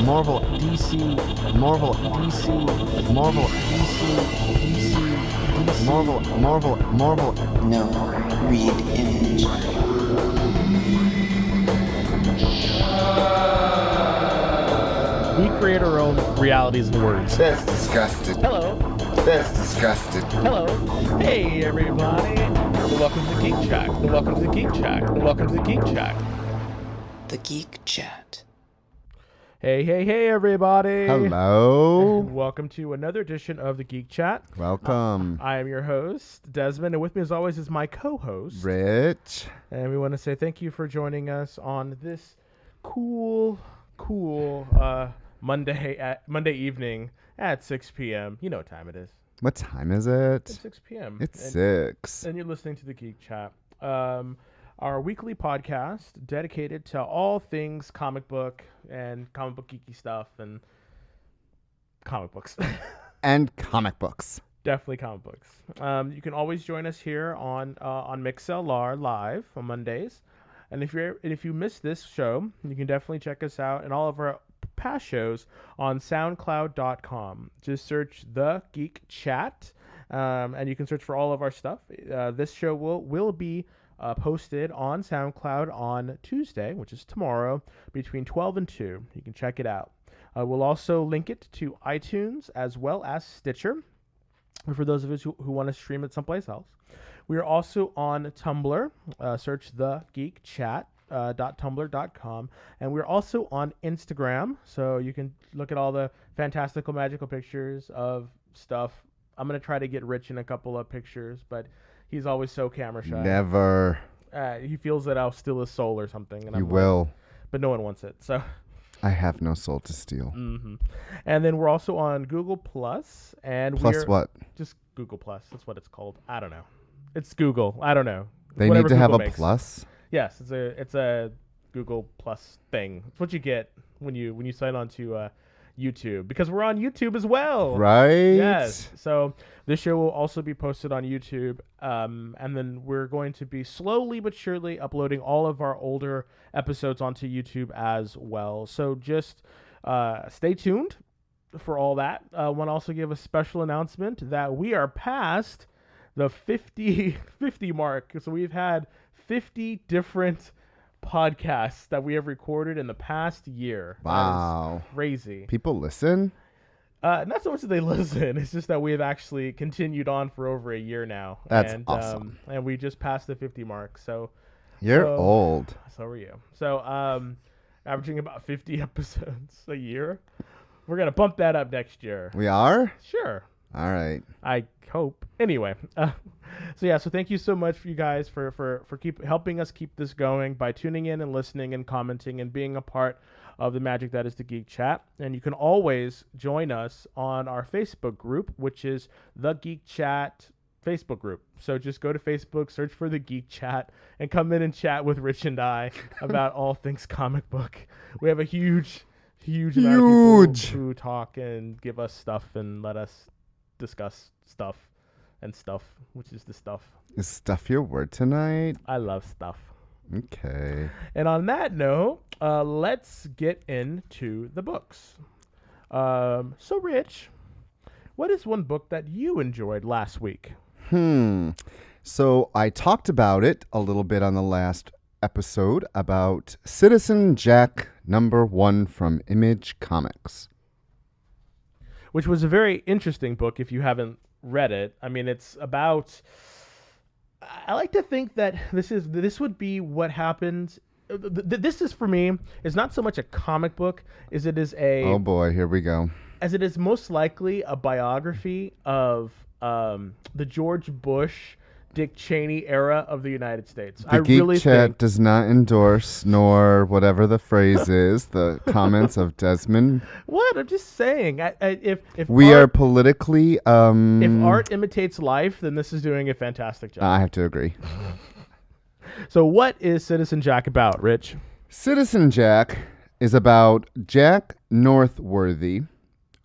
Marvel, DC, Marvel, DC, Marvel, DC, DC, Marvel. No, read image. We create our own realities and words. That's disgusting. Hello. That's disgusting. Hello. Hey, everybody. Welcome to Geek Chat. Welcome to Geek Chat. Welcome to Geek Chat. The Geek Chat. Hey, everybody. Hello. Welcome to another edition of the Geek Chat. Welcome. I am your host, Desmond, and with me as always is my co-host, Rich. And we want to say thank you for joining us on this cool Monday evening at 6 p.m. You know what time it is. What time is it? It's 6 p.m. It's 6. And you're listening to the Geek Chat, our weekly podcast dedicated to all things comic book and comic book geeky stuff and comic books. And comic books. Definitely comic books. You can always join us here on MixLR live on Mondays. And if you missed this show, you can definitely check us out and all of our past shows on SoundCloud.com. Just search The Geek Chat, and you can search for all of our stuff. This show will be posted on SoundCloud on Tuesday, which is tomorrow, between 12 and 2. You can check it out. We'll also link it to iTunes as well as Stitcher, for those of us who want to stream it someplace else. We are also on Tumblr. Search The Geek Chat. .tumblr.com, and we're also on Instagram, so you can look at all the fantastical magical pictures of stuff. I'm gonna try to get Rich in a couple of pictures, but he's always so camera shy. Never. He feels that I'll steal his soul or something, and You will. but no one wants it. So I have no soul to steal. Mm-hmm. And then we're also on Google Plus, and Plus what? Just Google Plus. That's what it's called. I don't know. It's Google. I don't know. They Whatever need to have Google a makes. plus. Yes, it's a Google Plus thing. It's what you get when you sign on to YouTube, because we're on YouTube as well. Right? Yes. So this show will also be posted on YouTube, and then we're going to be slowly but surely uploading all of our older episodes onto YouTube as well. So just stay tuned for all that. I want to also give a special announcement that we are past the 50 mark. So we've had 50 different podcasts that we have recorded in the past year. Wow. That is crazy. People listen? Not so much that they listen. It's just that we have actually continued on for over a year now. That's awesome. And we just passed the 50 mark. So You're old. So are you. So averaging about 50 episodes a year. We're going to bump that up next year. We are? Sure. All right. I hope. Anyway, so thank you so much for you guys for keep helping us keep this going by tuning in and listening and commenting and being a part of the magic that is the Geek Chat. And you can always join us on our Facebook group, which is the Geek Chat Facebook group. So just go to Facebook, search for the Geek Chat, and come in and chat with Rich and I about all things comic book. We have a huge amount of people who talk and give us stuff and let us discuss stuff, which is the stuff. Is stuff your word tonight? I love stuff. Okay. And on that note, let's get into the books. So Rich, what is one book that you enjoyed last week? So I talked about it a little bit on the last episode about Citizen Jack #1 from Image Comics. Which was a very interesting book if you haven't read it. I mean, it's about... I like to think that this would be what happens... This is, for me, is not so much a comic book as it is a... Oh boy, here we go. As it is most likely a biography of the George Bush, Dick Cheney era of the United States. The Geek Chat does not endorse, nor whatever the phrase is, the comments of Desmond. What? I'm just saying. If we are politically... if art imitates life, then this is doing a fantastic job. I have to agree. So what is Citizen Jack about, Rich? Citizen Jack is about Jack Northworthy,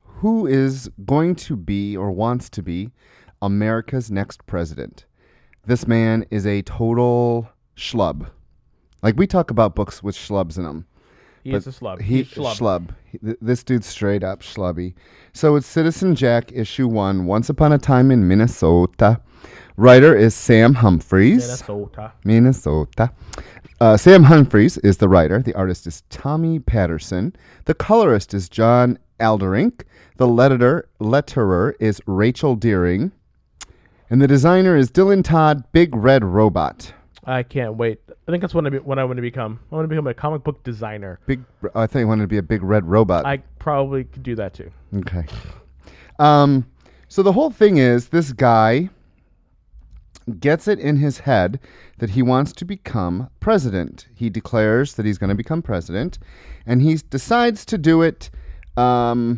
who is going to be, or wants to be, America's next president. This man is a total schlub. Like, we talk about books with schlubs in them. He but is a schlub. He He's schlub. This dude's straight up schlubby. So it's Citizen Jack issue 1. Once upon a time in Minnesota. Writer is Sam Humphries. Minnesota. Sam Humphries is the writer. The artist is Tommy Patterson. The colorist is John Alderink. The letterer is Rachel Deering. And the designer is Dylan Todd, Big Red Robot. I can't wait. I think that's what I want to become. I want to become a comic book designer. I thought you wanted to be a big red robot. I probably could do that too. Okay. So the whole thing is this guy gets it in his head that he wants to become president. He declares that he's going to become president, and he decides to do it by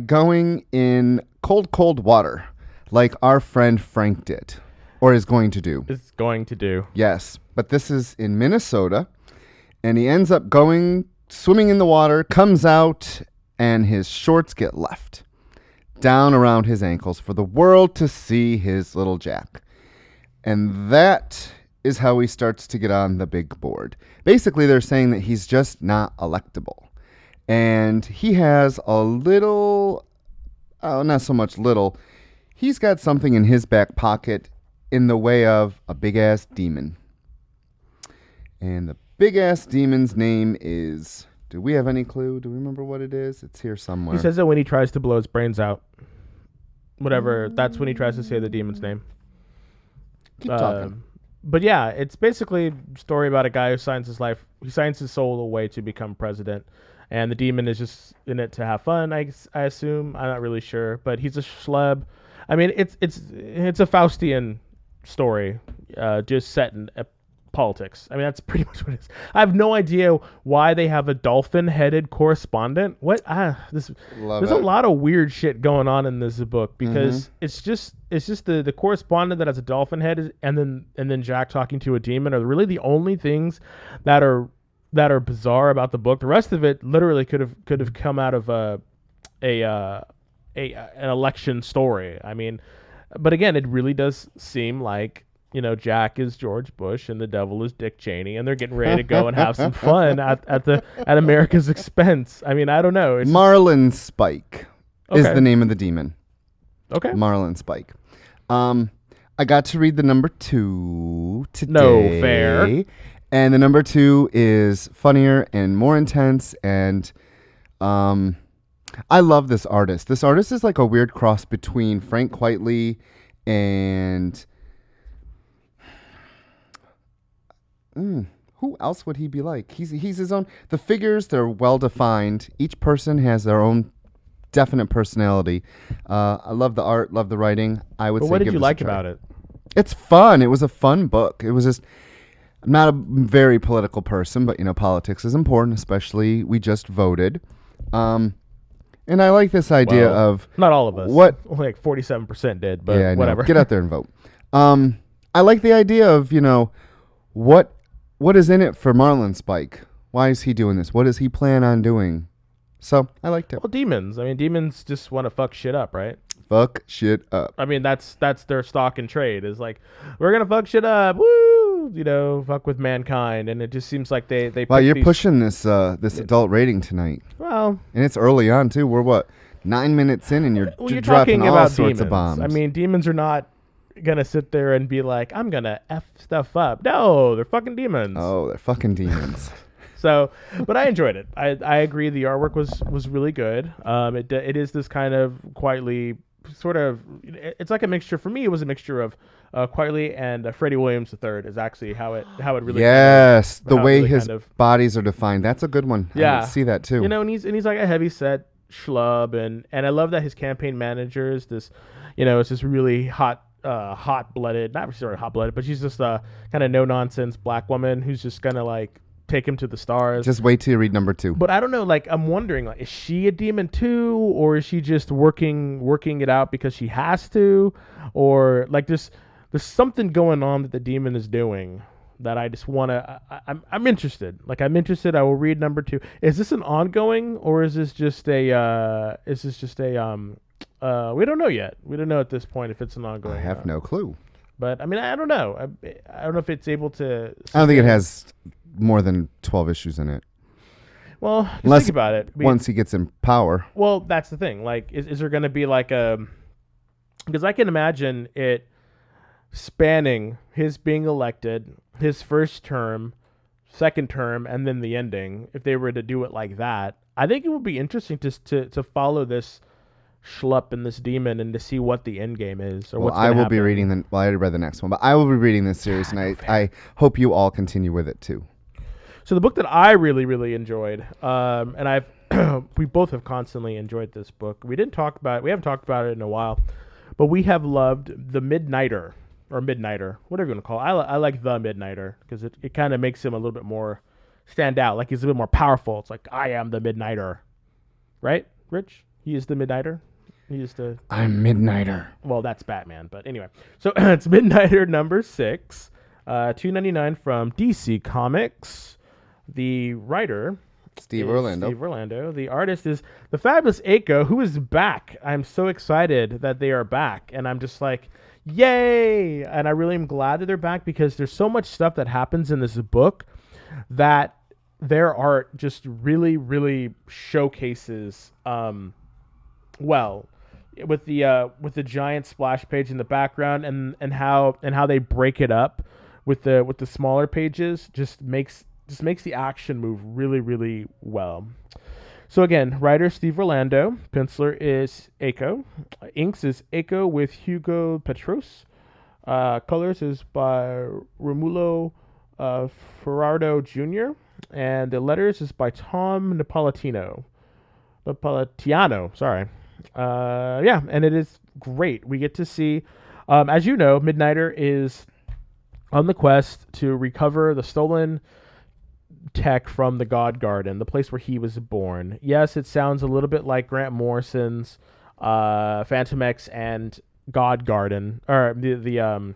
going in cold water, like our friend Frank did, or is going to do. It's going to do. Yes, but this is in Minnesota, and he ends up swimming in the water, comes out, and his shorts get left down around his ankles for the world to see his little Jack. And that is how he starts to get on the big board. Basically, they're saying that he's just not electable. And he has a little, not so much little, he's got something in his back pocket in the way of a big-ass demon. And the big-ass demon's name is... Do we have any clue? Do we remember what it is? It's here somewhere. He says it when he tries to blow his brains out. Whatever. That's when he tries to say the demon's name. Keep talking. But yeah, it's basically a story about a guy who signs his soul away to become president. And the demon is just in it to have fun, I assume. I'm not really sure. But he's a schlub. I mean, it's a Faustian story, just set in politics. I mean, that's pretty much what it is. I have no idea why they have a dolphin-headed correspondent. There's a lot of weird shit going on in this book because it's just the correspondent that has a dolphin head and then Jack talking to a demon are really the only things that are bizarre about the book. The rest of it literally could have come out of an election story. I mean, but again, it really does seem like, you know, Jack is George Bush and the devil is Dick Cheney, and they're getting ready to go and have some fun at America's expense. I mean, I don't know. Marlin Spike is the name of the demon. Okay. Marlin Spike. I got to read the number 2 today. No fair. And the number 2 is funnier and more intense, and I love this artist. This artist is like a weird cross between Frank Quitely and... who else would he be like? He's his own. The figures, they're well defined. Each person has their own definite personality. I love the art, love the writing. I would say. What did give you this a like try. about it? It's fun. It was a fun book. It was just. I'm not a very political person, but you know, politics is important. Especially we just voted, and I like this idea of not all of us. What only like 47% did, but yeah, whatever. Get out there and vote. I like the idea of what is in it for Marlin Spike? Why is he doing this? What does he plan on doing? So I liked it. Well, demons. I mean, demons just want to fuck shit up, right? Fuck shit up. I mean, that's their stock and trade. Is like, we're gonna fuck shit up. Woo! You know, fuck with mankind, and it just seems like they. Wow, you're pushing this adult rating tonight. Well, and it's early on too. We're what 9 minutes in, and you're dropping talking all about sorts demons. of bombs. I mean, demons are not gonna sit there and be like, I'm gonna F stuff up. No, they're fucking demons. Oh, they're fucking demons. So, but I enjoyed it. I agree. The artwork was really good. It is this kind of quietly sort of. It's like a mixture. For me, it was a mixture of Quietly and Freddie Williams III is actually how it really. Yes, kind of, the way really his bodies are defined. That's a good one. Yeah, I see that too. You know, and he's like a heavy set schlub, and I love that his campaign manager is this. You know, it's this really hot-blooded, not necessarily hot-blooded, but she's just a kind of no-nonsense black woman who's just gonna like take him to the stars. Just wait till you read number 2. But I don't know, like I'm wondering, like, is she a demon too, or is she just working it out because she has to, or like there's something going on that the demon is doing that I just wanna. I'm interested. Like I'm interested. I will read number 2. Is this an ongoing, or is this just a? We don't know yet. We don't know at this point if it's an ongoing. I have no clue. But I mean, I don't know. I don't know if it's able to. I don't think it has more than 12 issues in it. Well, just Unless think about it. once he gets in power. Well, that's the thing. Like, is there going to be like a? Because I can imagine it spanning his being elected, his first term, second term, and then the ending. If they were to do it like that, I think it would be interesting to follow this schlup and this demon and to see what the end game is. Or Well, what's I will happen. be reading the. Well, I already read the next one, but I will be reading this series, and I hope you all continue with it too. So the book that I really, really enjoyed, and I've we both have constantly enjoyed this book. We haven't talked about it in a while, but we have loved The Midnighter, or Midnighter, whatever you want to call it. I like The Midnighter because it kind of makes him a little bit more stand out. Like he's a bit more powerful. It's like, I am the Midnighter. Right, Rich? He is the Midnighter. He is the... I'm Midnighter. Well, that's Batman. But anyway. So it's Midnighter number 6. $2.99 from DC Comics. The writer... Steve Orlando. Steve Orlando. The artist is the fabulous Aiko, who is back. I'm so excited that they are back. And I'm just like, yay! And I really am glad that they're back because there's so much stuff that happens in this book that their art just really, really showcases well with the giant splash page in the background and how they break it up with the smaller pages just makes the action move really, really well. So again, writer Steve Orlando, penciler is Aiko, inks is Aiko with Hugo Petros, colors is by Romulo Ferrardo Jr., and the letters is by Tom Napolitano, sorry. And it is great. We get to see, as you know, Midnighter is on the quest to recover the stolen tech from the God Garden, the place where he was born. Yes, it sounds a little bit like Grant Morrison's Phantom X and God Garden, or the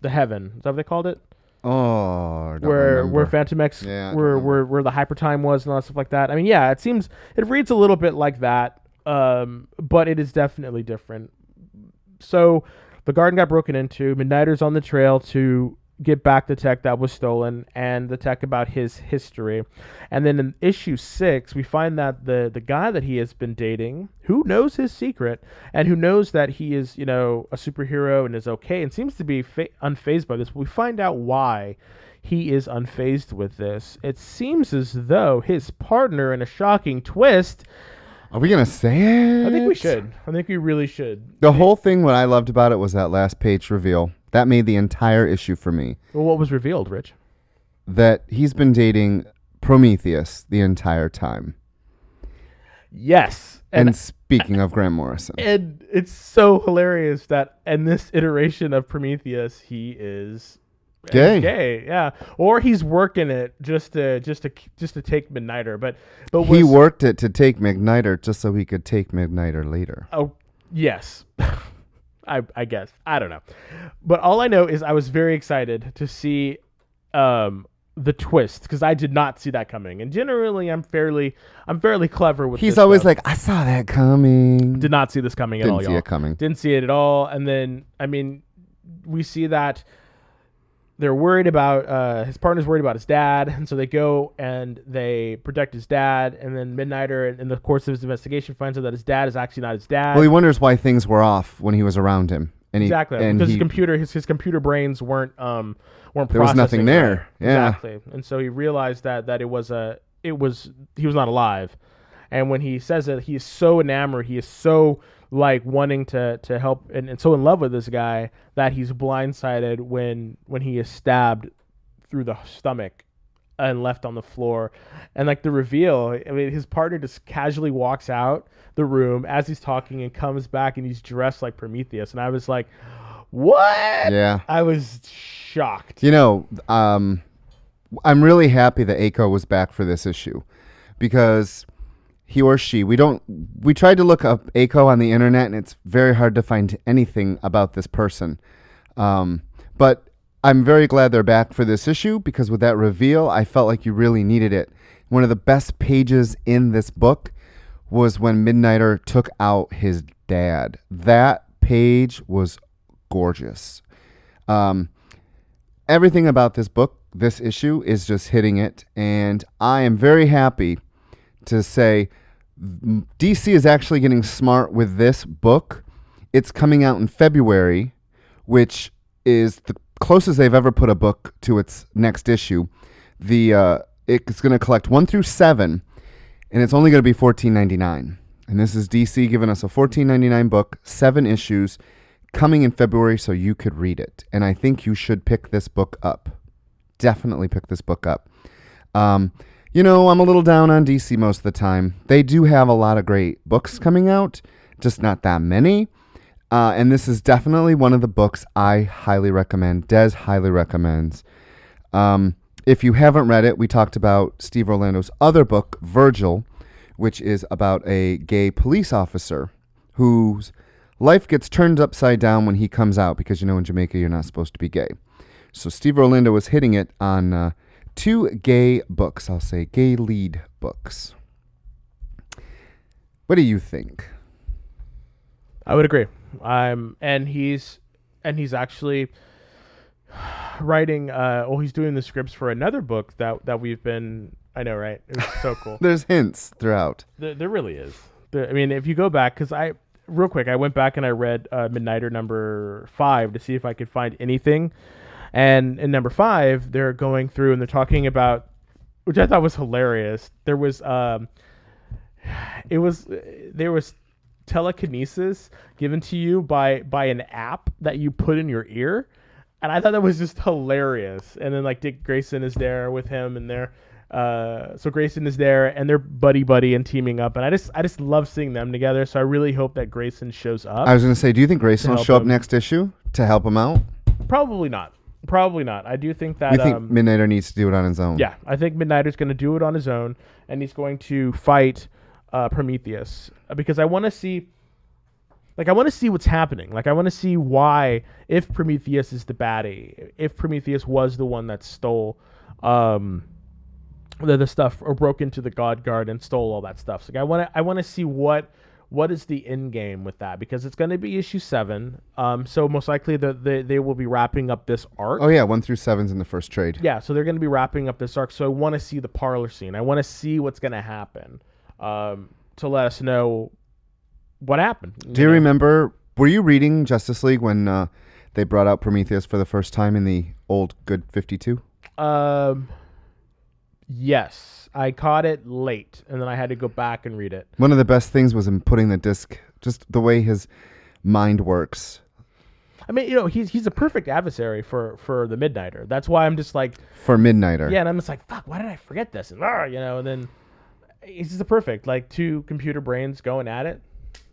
Heaven. Is that what they called it? Oh, I don't where remember. Phantom X, Yeah, I don't where the hyper time was and all that stuff like that. I mean, yeah, it reads a little bit like that, but it is definitely different. So the garden got broken into. Midnighter's on the trail to get back the tech that was stolen and the tech about his history. And then in issue 6, we find that the guy that he has been dating, who knows his secret and who knows that he is, a superhero and is okay and seems to be unfazed by this. But we find out why he is unfazed with this. It seems as though his partner, in a shocking twist... Are we going to say it? I think we should. I think we really should. The whole thing, what I loved about it was that last page reveal. That made the entire issue for me. Well, what was revealed, Rich? That he's been dating Prometheus the entire time. Yes. And speaking of Grant Morrison. And it's so hilarious that in this iteration of Prometheus, he is gay, yeah. Or he's working it just to take Midnighter, but he worked it to take Midnighter just so he could take Midnighter later. Oh, yes. I guess. I don't know. But all I know is I was very excited to see the twist because I did not see that coming. And generally I'm fairly clever with He's this always stuff. like, I saw that coming. Did not see this coming at all, y'all. Didn't see it coming. Didn't see it at all. And then, I mean, we see that they're worried about, his partner's worried about his dad. And so they go and they protect his dad. And then Midnighter, in the course of his investigation, finds out that his dad is actually not his dad. Well, he wonders why things were off when he was around him. And exactly. Because his computer brains weren't processing. There was nothing there. Yeah. Exactly. And so he realized that he was not alive. And when he says it, he is so enamored, he is so like wanting to help and so in love with this guy that he's blindsided when he is stabbed through the stomach and left on the floor. And like the reveal, I mean, his partner just casually walks out the room as he's talking and comes back and he's dressed like Prometheus. And I was like, what? Yeah. I was shocked. I'm really happy that Aiko was back for this issue because he or she, we tried to look up Aiko on the internet and it's very hard to find anything about this person. But I'm very glad they're back for this issue because with that reveal, I felt like you really needed it. One of the best pages in this book was when Midnighter took out his dad. That page was gorgeous. Everything about this book, this issue is just hitting it, and I am very happy to say DC is actually getting smart with this book. It's coming out in February, which is the closest they've ever put a book to its next issue. It's going to collect 1 through 7, and it's only going to be $14.99. And this is DC giving us a $14.99 book, 7 issues, coming in February so you could read it. And I think you should pick this book up. Definitely pick this book up. You know, I'm a little down on DC most of the time. They do have a lot of great books coming out, just not that many. And this is definitely one of the books I highly recommend. Des highly recommends. If you haven't read it, we talked about Steve Orlando's other book, Virgil, which is about a gay police officer whose life gets turned upside down when he comes out because, you know, in Jamaica, you're not supposed to be gay. So Steve Orlando was hitting it on 2 gay books. I'll say gay lead books. What do you think? I would agree. And he's actually writing. He's doing the scripts for another book that we've been. I know, right? It was so cool. There's hints throughout. There really is. I mean, if you go back, because real quick, I went back and I read Midnighter number 5 to see if I could find anything. And in number 5, they're going through and they're talking about, which I thought was hilarious. There was telekinesis given to you by an app that you put in your ear, and I thought that was just hilarious. And then like Dick Grayson is there with him, and so Grayson is there, and they're buddy and teaming up, and I just love seeing them together. So I really hope that Grayson shows up. I was going to say, do you think Grayson will show up next issue to help him out? Probably not. I do think that... We think Midnighter needs to do it on his own. Yeah, I think Midnighter's going to do it on his own, and he's going to fight Prometheus, because I want to see what's happening. Like, I want to see why, if Prometheus is the baddie, if Prometheus was the one that stole the stuff, or broke into the God Guard and stole all that stuff. So I want to see what is the end game with that, because it's going to be issue 7. So most likely they will be wrapping up this arc. Oh yeah, 1 through 7's in the first trade. Yeah, so they're going to be wrapping up this arc. So I want to see the parlor scene. I want to see what's going to happen, to let us know what happened. Do you remember? Were you reading Justice League when they brought out Prometheus for the first time in the old good 52? Yes, I caught it late, and then I had to go back and read it. One of the best things was him putting the disc, just the way his mind works. I mean, you know, he's a perfect adversary for the Midnighter. That's why I'm just like... For Midnighter. Yeah, and I'm just like, fuck, why did I forget this? And, and then it's just a perfect, like, 2 computer brains going at it,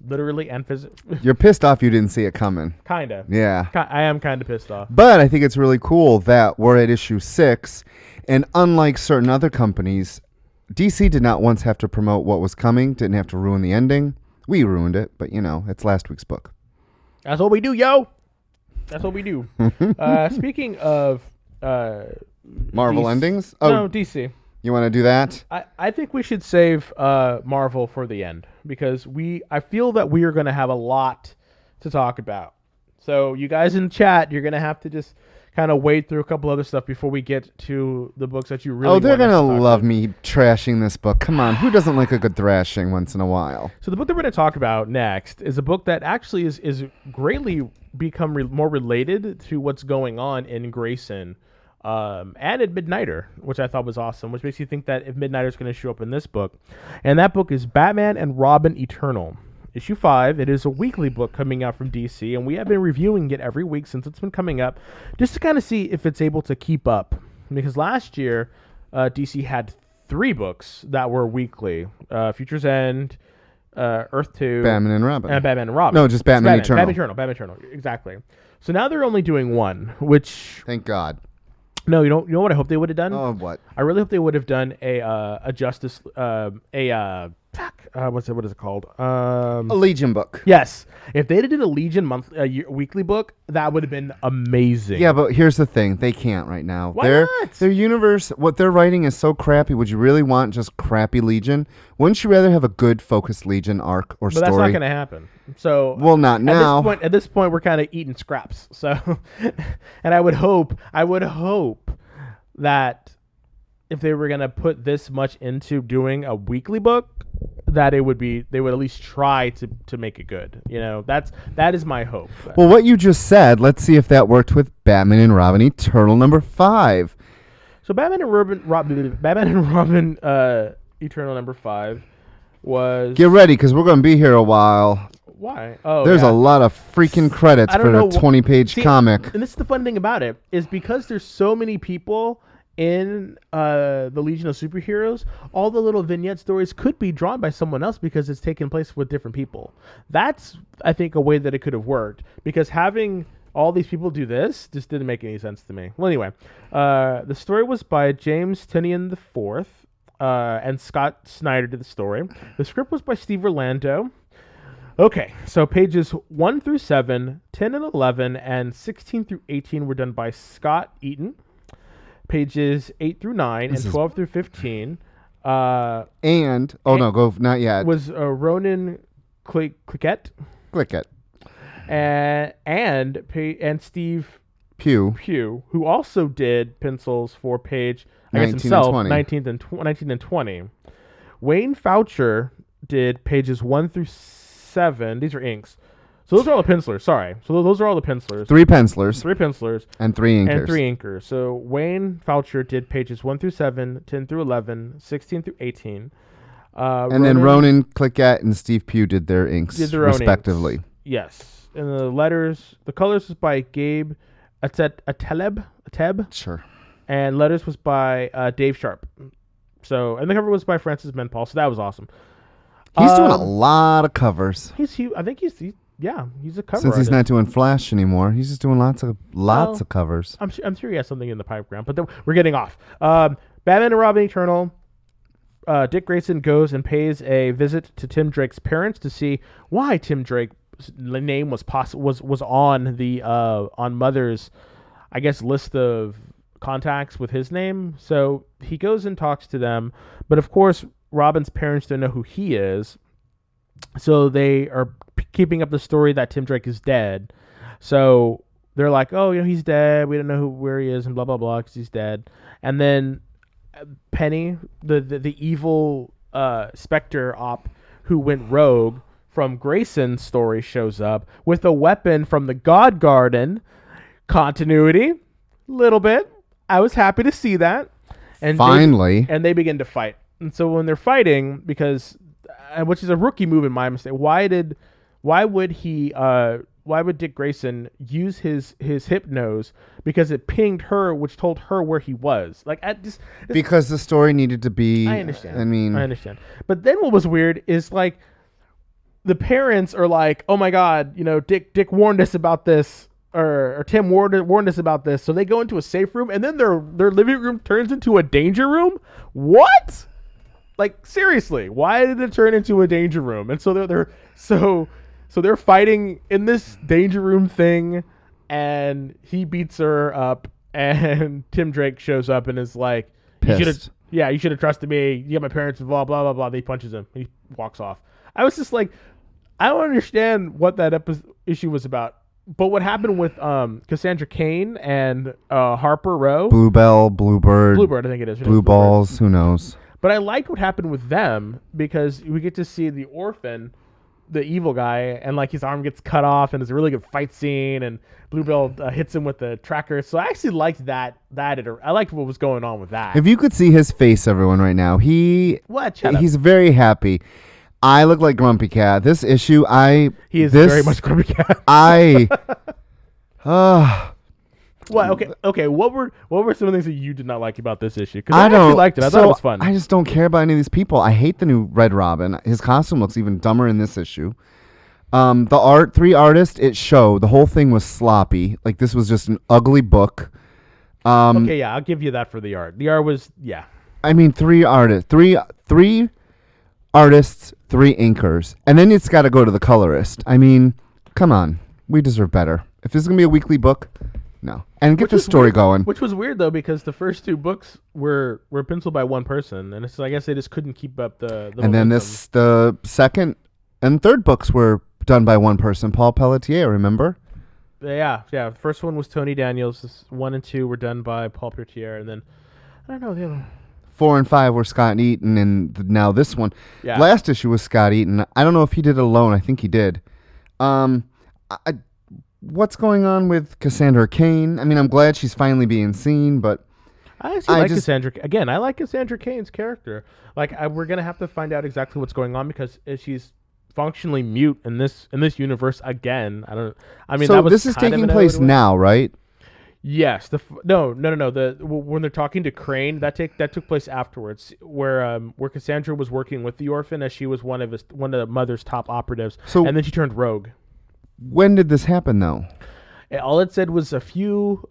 literally and physically. You're pissed off you didn't see it coming. Kinda. Yeah. I am kind of pissed off. But I think it's really cool that we're at issue 6, and unlike certain other companies, DC did not once have to promote what was coming, didn't have to ruin the ending. We ruined it, but, you know, it's last week's book. That's what we do, yo! That's what we do. Speaking of... Marvel endings? Oh, no, DC. You want to do that? I think we should save Marvel for the end, because I feel that we are going to have a lot to talk about. So you guys in chat, you're going to have to just kind of wade through a couple other stuff before we get to the books that you really want. Oh, they're going to love about. me trashing this book. Come on, who doesn't like a good thrashing once in a while? So the book that we're going to talk about next is a book that actually is greatly become more related to what's going on in Grayson. And at Midnighter, which I thought was awesome, which makes you think that if Midnighter's going to show up in this book. And that book is Batman and Robin Eternal, issue 5. It is a weekly book coming out from DC, and we have been reviewing it every week since it's been coming up, just to kind of see if it's able to keep up. Because last year, DC had 3 books that were weekly: Future's End, Earth 2, Batman and Robin. Batman and Robin. No, just Batman Eternal. Batman Eternal, exactly. So now they're only doing 1, which... Thank God. No, you know what I hope they would have done? Oh, what? I really hope they would have done a Justice what is it called? A Legion book. Yes, if they did a Legion weekly book, that would have been amazing. Yeah, but here's the thing: they can't right now. Why not? Their universe, what they're writing is so crappy. Would you really want just crappy Legion? Wouldn't you rather have a good, focused Legion arc or story? But that's not going to happen. So, well, not now. At this point, we're kind of eating scraps. So, and I would hope that if they were gonna put this much into doing a weekly book, that they would at least try to make it good. That is my hope. Well, what you just said, let's see if that worked with Batman and Robin Eternal number 5. So Batman and Robin Eternal number 5 was... Get ready, because we're going to be here a while. Why? Oh, there's yeah. a lot of freaking credits for a 20-page comic. And this is the fun thing about it, is because there's so many people in the Legion of Superheroes, all the little vignette stories could be drawn by someone else because it's taking place with different people. That's, I think, a way that it could have worked, because having all these people do this just didn't make any sense to me. Well, anyway, the story was by James Tynion IV, and Scott Snyder did the story. The script was by Steve Orlando. Okay, so pages 1 through 7, 10 and 11, and 16 through 18 were done by Scott Eaton. Pages 8 through 9 and 12 through 15. Not yet. Was Ronan Cliquette. And Steve Pugh, who also did pencils for page, I guess himself, 19 and 20. Wayne Foucher did pages 1 through 7. These are inks. So those are all the pencilers. Sorry. So those are all the pencilers. 3 pencilers. 3 pencilers. And 3 inkers. And 3 inkers. So Wayne Foucher did pages 1 through 7, 10 through 11, 16 through 18. Then Ronan Cliquette and Steve Pugh did their inks, respectively. Inks. Yes. And the colors was by Gabe Ateb. Sure. And letters was by Dave Sharp. So, and the cover was by Francis Menpal. So that was awesome. He's doing a lot of covers. I think he's a cover Since he's artist. not doing Flash anymore, he's just doing lots of covers. I'm sure he has something in the pipeline, but we're getting off. Batman and Robin Eternal. Dick Grayson goes and pays a visit to Tim Drake's parents to see why Tim Drake's name was on the on Mother's, I guess, list of contacts with his name. So he goes and talks to them, but of course Robin's parents don't know who he is, so they are keeping up the story that Tim Drake is dead. So they're like, oh, he's dead. We don't know where he is and blah, blah, blah, because he's dead. And then Penny, the evil Spectre op who went rogue from Grayson's story, shows up with a weapon from the God Garden. Continuity, little bit. I was happy to see that. And finally. And they begin to fight. And so when they're fighting, because, which is a rookie move in my mistake, why would Dick Grayson use his hypnose? Because it pinged her, which told her where he was. Because the story needed to be. I understand. I understand. But then what was weird is the parents are like, oh my God, Dick warned us about this, or Tim warned us about this. So they go into a safe room, and then their living room turns into a danger room. What? Seriously, why did it turn into a danger room? And so they're fighting in this danger room thing, and he beats her up, and Tim Drake shows up and is like, pissed. You should have trusted me. You got my parents involved, blah, blah, blah. Then he punches him. He walks off. I was just like, I don't understand what that issue was about. But what happened with Cassandra Cain and Harper Row? Bluebird, I think it is. Blue Balls, who knows? But I liked what happened with them, because we get to see the orphan, the evil guy, and his arm gets cut off, and it's a really good fight scene, and Bluebell hits him with the tracker. So I actually liked that. I liked what was going on with that. If you could see his face, everyone, right now, he's very happy. I look like Grumpy Cat. This issue, he is very much Grumpy Cat. Well, okay. What were some of the things that you did not like about this issue? Because I actually liked it. I thought it was fun. I just don't care about any of these people. I hate the new Red Robin. His costume looks even dumber in this issue. The art, 3 artists, the whole thing was sloppy. This was just an ugly book. Okay, yeah, I'll give you that for the art. The art was, yeah. 3 artists, three artists, 3 inkers, and then it's got to go to the colorist. Come on, we deserve better. If this is gonna be a weekly book, no, and get the story going. Which was weird though, because the first 2 books were penciled by one person, and I guess they just couldn't keep up the and momentum. Then the second and third books were done by one person, Paul Pelletier. Remember? Yeah. The first one was Tony Daniels. 1 and 2 were done by Paul Pertier, and then I don't know the other one. 4 and 5 were Scott Eaton, and now this one. Yeah. Last issue was Scott Eaton. I don't know if he did it alone. I think he did. What's going on with Cassandra Cain? I mean, I'm glad she's finally being seen, but I actually like Cassandra. Again, I like Cassandra Cain's character. Like, we're gonna have to find out exactly what's going on because she's functionally mute in this universe again. I mean, so that was this is kind of taking an place ode. now, right? Yes. No. When they're talking to Crane, that took place afterwards, where Cassandra was working with the orphan as she was one of the mother's top operatives, So- and then she turned rogue. When did this happen, though? All it said was a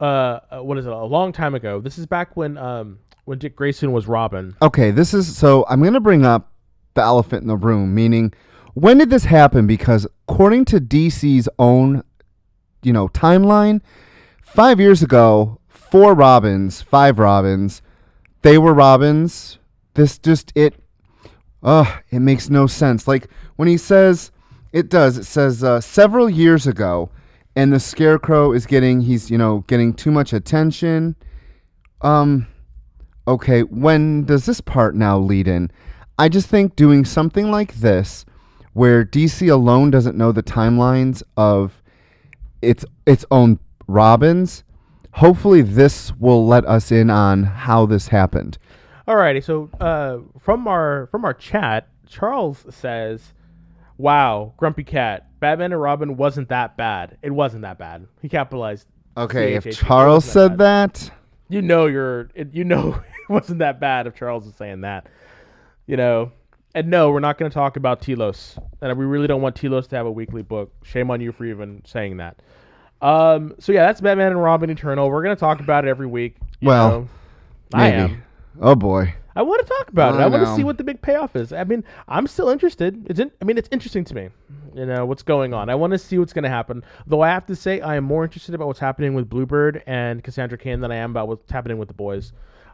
long time ago. This is back when Dick Grayson was Robin. Okay, so I'm going to bring up the elephant in the room, meaning when did this happen? Because according to DC's own, timeline, 5 years ago, 5 Robins, they were Robins. It makes no sense. Like when he says, it says several years ago, and the Scarecrow is getting too much attention. Okay, when does this part now lead in? I just think doing something like this, where DC alone doesn't know the timelines of its own Robins, hopefully this will let us in on how this happened. Alrighty, so from our chat, Charles says, "Wow, Grumpy Cat, Batman and Robin wasn't that bad. It wasn't that bad." He capitalized. Okay, if CHH. Charles It wasn't said bad. that, it wasn't that bad if Charles is saying that. And no, we're not going to talk about Telos, and we really don't want Telos to have a weekly book. Shame on you for even saying that. So yeah, that's Batman and Robin Eternal. We're going to talk about it every week. I maybe. am. Oh boy. I want to talk about it. I I want to know. see what the big payoff is. I mean, I'm still interested. It's interesting to me. What's going on. I want to see what's going to happen. Though I have to say, I am more interested about what's happening with Bluebird and Cassandra Cain than I am about what's happening with the boys.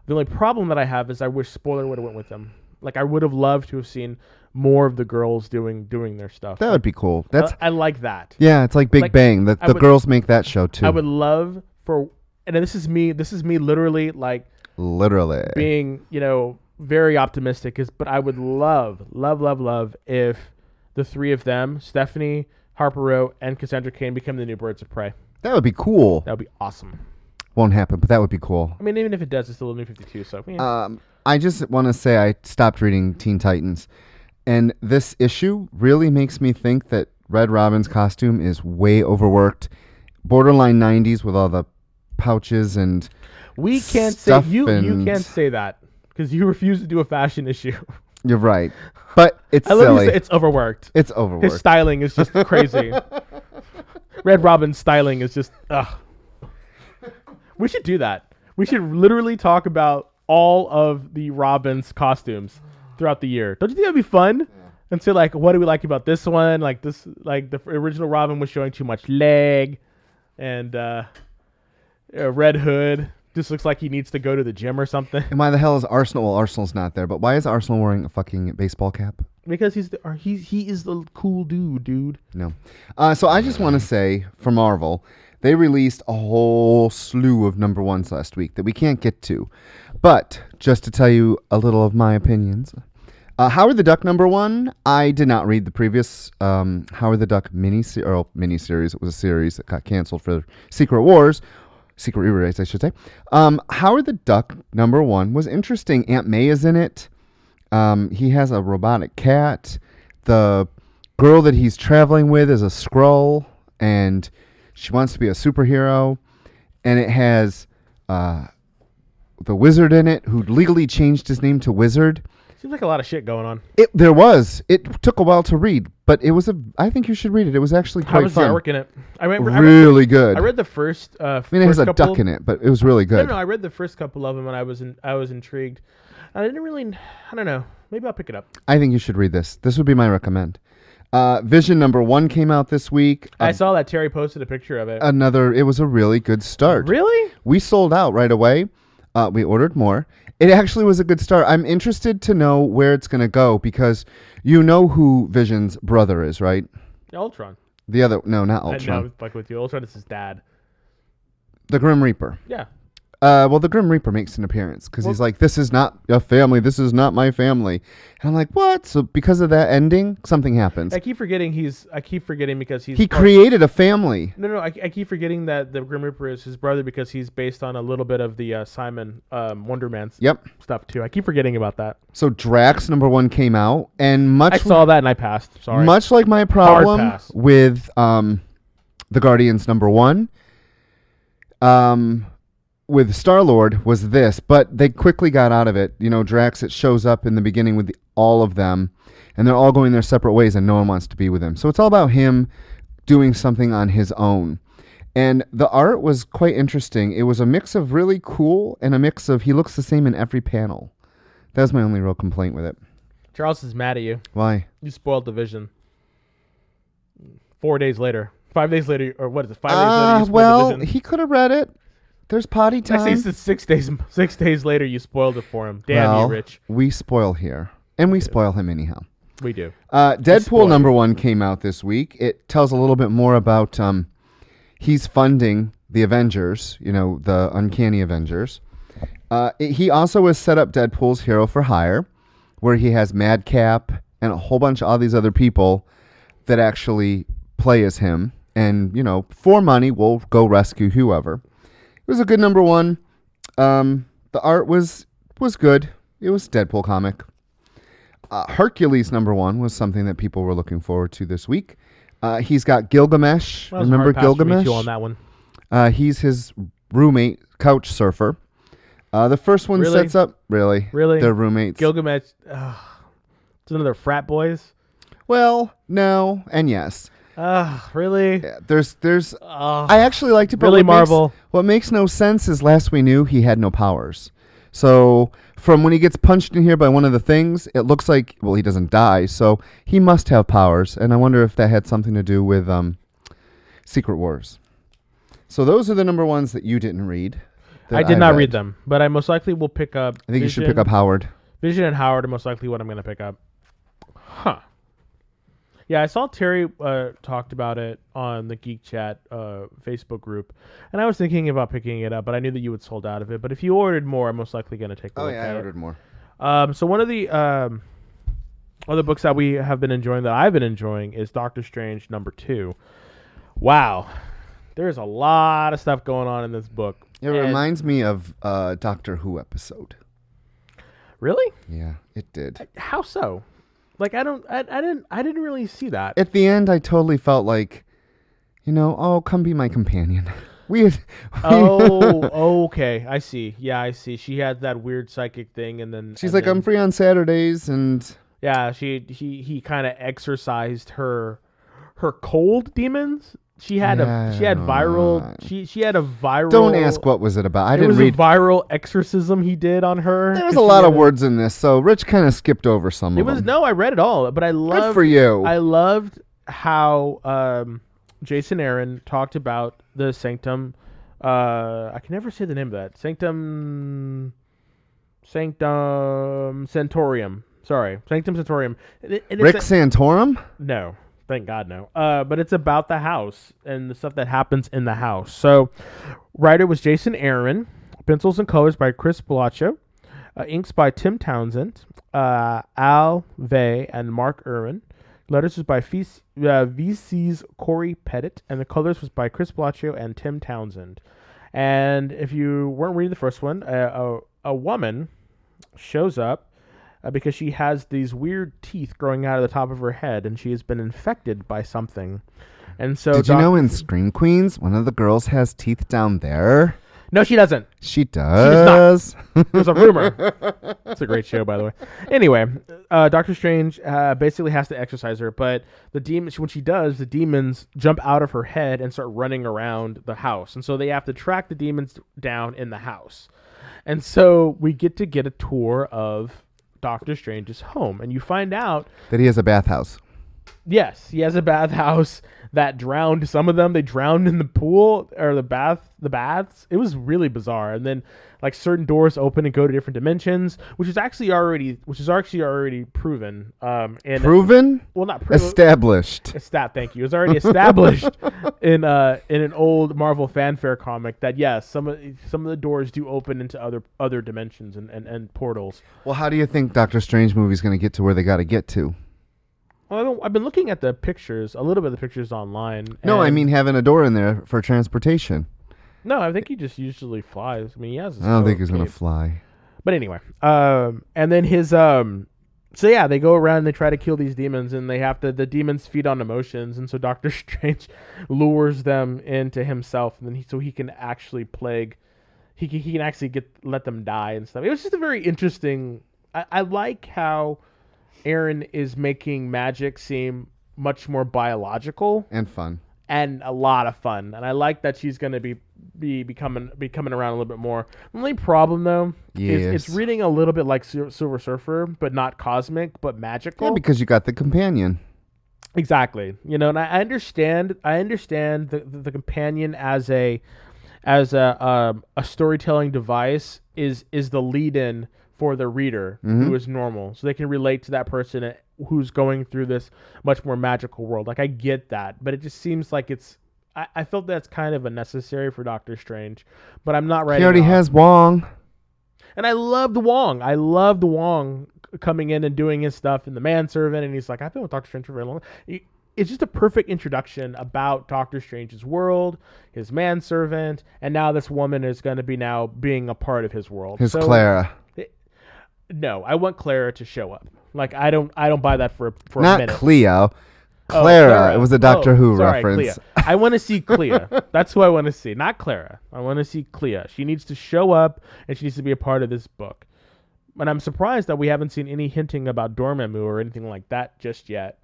The only problem that I have is I wish Spoiler would have went with them. Like, I would have loved to have seen more of the girls doing their stuff. That would be cool. I like that. Yeah, it's like Big Like, Bang. The would- girls make that show too. I would love for, and this is me literally like Literally. being, very optimistic but I would love if the three of them, Stephanie, Harper Row, and Cassandra Cain, become the new Birds of Prey. That would be cool. That would be awesome. Won't happen, but that would be cool. I mean, even if it does, it's still a new 52. So yeah. I just want to say I stopped reading Teen Titans, and this issue really makes me think that Red Robin's costume is way overworked, borderline 90s with all the pouches and we can't say stuff you and- can't say that because you refuse to do a fashion issue. You're right, but it's I love silly. you say it's overworked. It's His overworked. styling is just crazy. Red Robin's styling is just ugh. We should do that. We should literally talk about all of the Robin's costumes throughout the year. Don't you think that'd be fun? And say like, what do we like about this one? Like this, like the original Robin was showing too much leg, and Red Hood just looks like he needs to go to the gym or something. And why the hell is Arsenal? Well, Arsenal's not there, but why is Arsenal wearing a fucking baseball cap? Because he is the cool dude. No. So I just want to say, for Marvel, they released a whole slew of number ones last week that we can't get to. But just to tell you a little of my opinions, Howard the Duck number one, I did not read the previous Howard the Duck miniseries. It was a series that got canceled for Secret Wars. Secret Rewrites, I should say. Howard the Duck number one was interesting. Aunt May is in it. He has a robotic cat. The girl that he's traveling with is a Skrull, and she wants to be a superhero. And it has the Wizard in it, who legally changed his name to Wizard. Seems like a lot of shit going on. It took a while to read, but I think you should read it. It was actually How quite was fun. the artwork in it? Really good. I read the first. I mean, it has a duck in it, but it was really good. No, I read the first couple of them, and I was intrigued. I didn't really. I don't know. Maybe I'll pick it up. I think you should read this. This would be my recommend. Vision number one came out this week. I saw that Terry posted a picture of it. It was a really good start. Really? We sold out right away. We ordered more. It actually was a good start. I'm interested to know where it's going to go because you know who Vision's brother is, right? Ultron. The other, no, not I know, Ultron. like with you. Ultron is his dad. The Grim Reaper. Yeah. Well, the Grim Reaper makes an appearance because he's like, "This is not a family. This is not my family." And I'm like, "What?" So because of that ending, something happens. I keep forgetting because he's He created a family. No. I keep forgetting that the Grim Reaper is his brother because he's based on a little bit of the Simon Wonder Man's Yep. stuff too. I keep forgetting about that. So Drax #1 came out, and I saw that and I passed. Sorry. much like my problem pass. with the Guardians #1, with Star-Lord was this, but they quickly got out of it. You know, Drax, it shows up in the beginning with all of them, and they're all going their separate ways, and no one wants to be with him. So it's all about him doing something on his own. And the art was quite interesting. It was a mix of really cool and a mix of he looks the same in every panel. That was my only real complaint with it. Charles is mad at you. Why? You spoiled the Vision. 4 days later. 5 days later, or what is it? 5 days later, you spoiled Well, the Vision. he could have read it. There's potty I time. say since 6 days. 6 days later, you spoiled it for him. Damn Well, you, Rich. We spoil here. And we spoil him anyhow. We do. Deadpool spoil you. #1 came out this week. It tells a little bit more about he's funding the Avengers, you know, the Uncanny Avengers. He also has set up Deadpool's Hero for Hire, where he has Madcap and a whole bunch of all these other people that actually play as him. And, you know, for money, we'll go rescue whoever. It was a good #1. The art was good. It was Deadpool comic. Hercules #1 was something that people were looking forward to this week. He's got Gilgamesh. That was a Remember hard pass for me, Gilgamesh? too, on that one. He's his roommate, couch surfer. The first one Really? sets up Really? They're roommates. Gilgamesh. It's another frat boys. Well, no, and yes. Really? Yeah, there's. I actually liked it, but Really, what makes- Marvel? what makes no sense is last we knew he had no powers. So from when he gets punched in here by one of the things, it looks like, well, he doesn't die, so he must have powers. And I wonder if that had something to do with Secret Wars. So those are the #1s that you didn't read. I did not read them, but I most likely will pick up. I think you should pick up Howard. Vision and Howard are most likely what I'm going to pick up. Huh. Yeah, I saw Terry talked about it on the Geek Chat Facebook group, and I was thinking about picking it up, but I knew that you had sold out of it. But if you ordered more, I'm most likely going to take a look at I it. ordered more. So one of the other books that we have been enjoying, that I've been enjoying, is Doctor Strange #2. Wow. There's a lot of stuff going on in this book. It reminds me of a Doctor Who episode. Really? Yeah, it did. How so? Like I didn't really see that. At the end, I totally felt like, you know, oh, come be my companion. Oh, okay. I see. Yeah, I see. She had that weird psychic thing, and then She's like, I'm free on Saturdays, and yeah, he kind of exorcised her cold demons. She had viral. She had a viral. Don't ask what was it about. I It didn't was read. a viral exorcism he did on her. There was 'cause a she lot had of words in this, so Rich kind of skipped over some It of was them. no, I read it all, but I loved. Good for you. I loved how Jason Aaron talked about the Sanctum. I can never say the name of that. Sanctum Centaurium. Sorry, Sanctum Centaurium. Rick Santorum? No, thank God no. But it's about the house and the stuff that happens in the house. So, writer was Jason Aaron. Pencils and colors by Chris Bellaccio. Inks by Tim Townsend. Al Vey and Mark Irwin. Letters was by VC's Corey Pettit. And the colors was by Chris Bellaccio and Tim Townsend. And if you weren't reading the first one, a woman shows up because she has these weird teeth growing out of the top of her head, and she has been infected by something. And so, Did you know in Scream Queens, one of the girls has teeth down there? No, she doesn't. She does. There's a rumor. It's a great show, by the way. Anyway, Doctor Strange basically has to exorcise her, but the demons, when she does, the demons jump out of her head and start running around the house, and so they have to track the demons down in the house. And so we get a tour of Doctor Strange's home, and you find out That he has a bathhouse. Yes, he has a bathhouse that drowned some of them. They drowned in the pool or the baths. It was really bizarre. And then like certain doors open and go to different dimensions, which is actually already proven. And Proven? well, not proven. Established. Thank you. It's already established in an old Marvel fanfare comic that yes, some of the doors do open into other dimensions and portals. Well, how do you think Doctor Strange movie's going to get to where they got to get to? Well, I've been looking at the pictures, a little bit of the pictures online. No, I mean having a door in there for transportation. No, I think he just usually flies. I mean, he has his I don't think he's cape. going to fly. But anyway, and then his so yeah, they go around and they try to kill these demons, and the demons feed on emotions, and so Doctor Strange lures them into himself, and then so he can actually plague, he can actually let them die and stuff. It was just a very interesting. I like how Aaron is making magic seem much more biological And fun. and a lot of fun, and I like that she's going to be coming around a little bit more. The only problem though is it's reading a little bit like Silver Surfer, but not cosmic, but magical. Yeah, because you got the companion. Exactly. And I understand the companion as a storytelling device is the lead-in for the reader who is normal, so they can relate to that person who's going through this much more magical world. Like I get that, but it just seems like I felt that's kind of unnecessary for Doctor Strange, but I'm not writing. He already has Wong. And I loved Wong. I loved Wong coming in and doing his stuff in the Manservant, and he's like, I've been with Doctor Strange for very long. It's just a perfect introduction about Doctor Strange's world, his Manservant, and now this woman is going to be now being a part of his world. His Clara. No, I want Clara to show up. Like I don't buy that for a Not minute. Cleo. Oh, Clara. It was a Doctor Who sorry, reference. Clea. I want to see Clea. That's who I want to see, not Clara. I want to see Clea. She needs to show up, and she needs to be a part of this book. And I'm surprised that we haven't seen any hinting about Dormammu or anything like that just yet.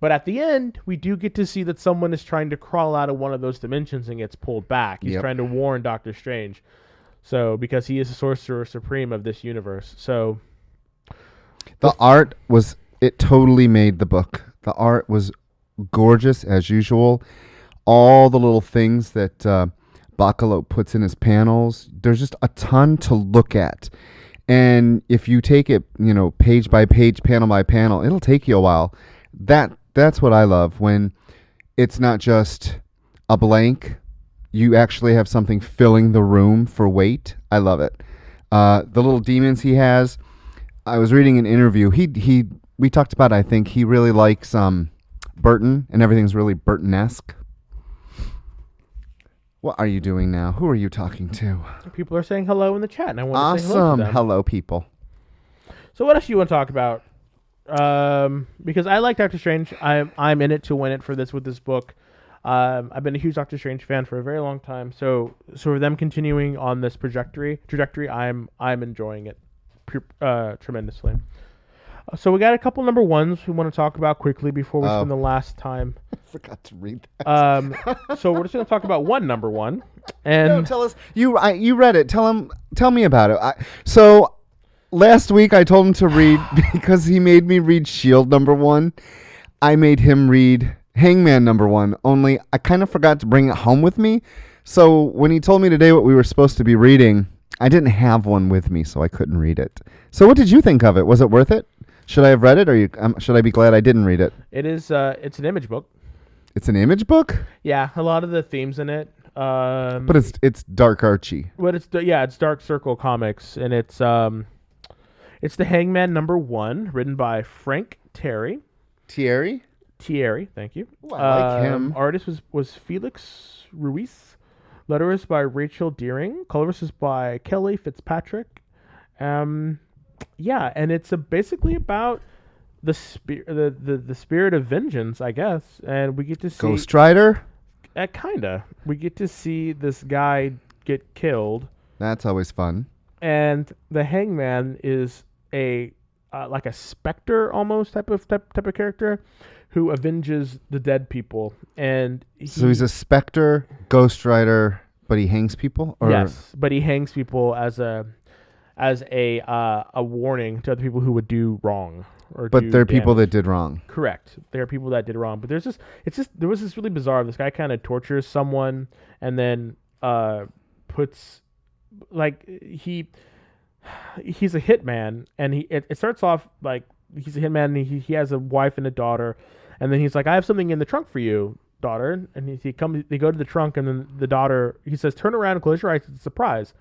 But at the end, we do get to see that someone is trying to crawl out of one of those dimensions and gets pulled back. He's trying to warn Doctor Strange. So, because he is the Sorcerer Supreme of this universe. So, the art was, it totally made the book. The art was gorgeous as usual. All the little things that Bacalo puts in his panels, there's just a ton to look at. And if you take it, page by page, panel by panel, it'll take you a while. That's what I love, when it's not just a blank. You actually have something filling the room for weight. I love it. The little demons he has. I was reading an interview. We talked about, I think he really likes Burton, and everything's really Burton-esque. What are you doing now? Who are you talking to? People are saying hello in the chat, and I want to say hello to Awesome. them. Hello, people. So what else do you want to talk about? Because I like Doctor Strange. I'm in it to win it with this book. I've been a huge Doctor Strange fan for a very long time. So for them continuing on this trajectory, I'm enjoying it tremendously. So we got a couple number ones we want to talk about quickly before we spend the last time. I forgot to read that. So we're just going to talk about one number one, and No, tell us. You read it. Tell me about it. So last week I told him to read because he made me read Shield number 1. I made him read Hangman number 1. Only I kind of forgot to bring it home with me. So when he told me today what we were supposed to be reading, I didn't have one with me, so I couldn't read it. So what did you think of it? Was it worth it? Should I have read it, or should I be glad I didn't read it? it is it's an image book. It's an image book, Yeah, a lot of the themes in it. but it's dark Archie. But it's Dark Circle Comics, and it's the Hangman number 1, written by Frank Thierry. Thierry. Thank you. Ooh, I like him. Artist was Felix Ruiz. Letterist by Rachel Deering. Colorist is by Kelly Fitzpatrick. Yeah, and it's basically about the spirit of vengeance, I guess, and we get to see Ghost Rider. Kinda. We get to see this guy get killed, That's always fun. and the Hangman is a like a specter almost type of character who avenges the dead people, and So he's a specter, Ghost Rider, but he hangs people? Or? yes, but he hangs people as as a warning to other people who would do wrong or But do there are people damage. that did wrong. Correct. There are people that did wrong, but there was this really bizarre. This guy kind of tortures someone and then puts like he's a hitman, and it starts off like he's a hitman, and he has a wife and a daughter, and then he's like, I have something in the trunk for you, daughter, and they go to the trunk, and then the daughter, he says, turn around and close your eyes, it's a surprise.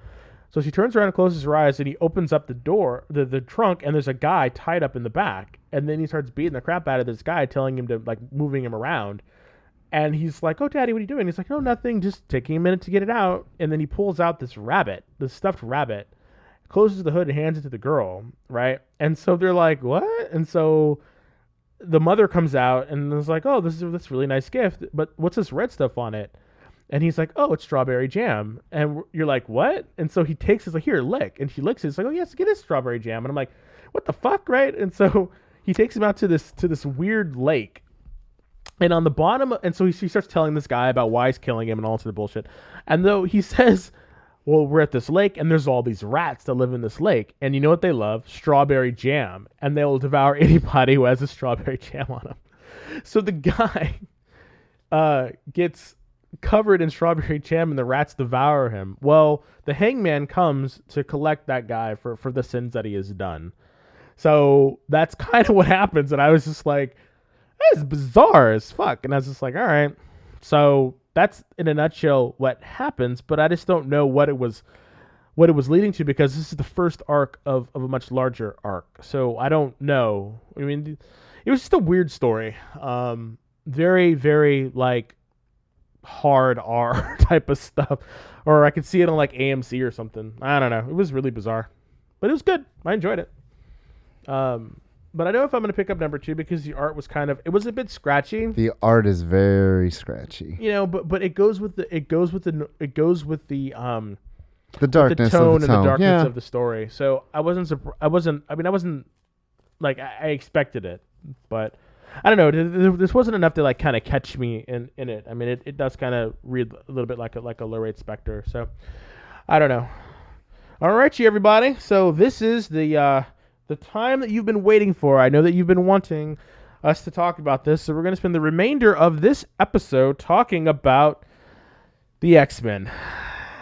So she turns around and closes her eyes, and he opens up the door, the trunk, and there's a guy tied up in the back. And then he starts beating the crap out of this guy, telling him to, like, moving him around. And he's like, oh, Daddy, what are you doing? He's like, no, nothing, just taking a minute to get it out. And then he pulls out this stuffed rabbit, closes the hood and hands it to the girl, right? And so they're like, what? And so the mother comes out and is like, oh, this really nice gift, but what's this red stuff on it? And he's like, oh, it's strawberry jam. And you're like, what? And so he takes it, like, here, lick. And she licks it. It's like, oh, yes, get this strawberry jam. And I'm like, what the fuck, right? And so he takes him out to this weird lake. And on the bottom, and so he starts telling this guy about why he's killing him and all sorts of bullshit. And though he says, well, we're at this lake, and there's all these rats that live in this lake. And you know what they love? Strawberry jam. And they will devour anybody who has a strawberry jam on them. So the guy gets covered in strawberry jam, and the rats devour him. Well, the hangman comes to collect that guy for the sins that he has done. So that's kind of what happens. And I was just like, that's bizarre as fuck. And I was just like, all right. So that's in a nutshell what happens, but I just don't know what it was leading to, because this is the first arc of a much larger arc. So I don't know. I mean, it was just a weird story. Very, very like hard R type of stuff, or I could see it on like AMC or something. I don't know. It was really bizarre, but it was good. I enjoyed it. But I know if I'm going to pick up number 2, because the art was it was a bit scratchy. The art is very scratchy. You know, but it goes with the The the darkness tone of the and the tone. darkness Yeah. of the story. So I wasn't like, I expected it, but I don't know. This wasn't enough to like kind of catch me in it. I mean, it does kind of read a little bit like a low rate Spectre. So I don't know. All right, you everybody. So this is the time that you've been waiting for. I know that you've been wanting us to talk about this. So we're going to spend the remainder of this episode talking about the X-Men.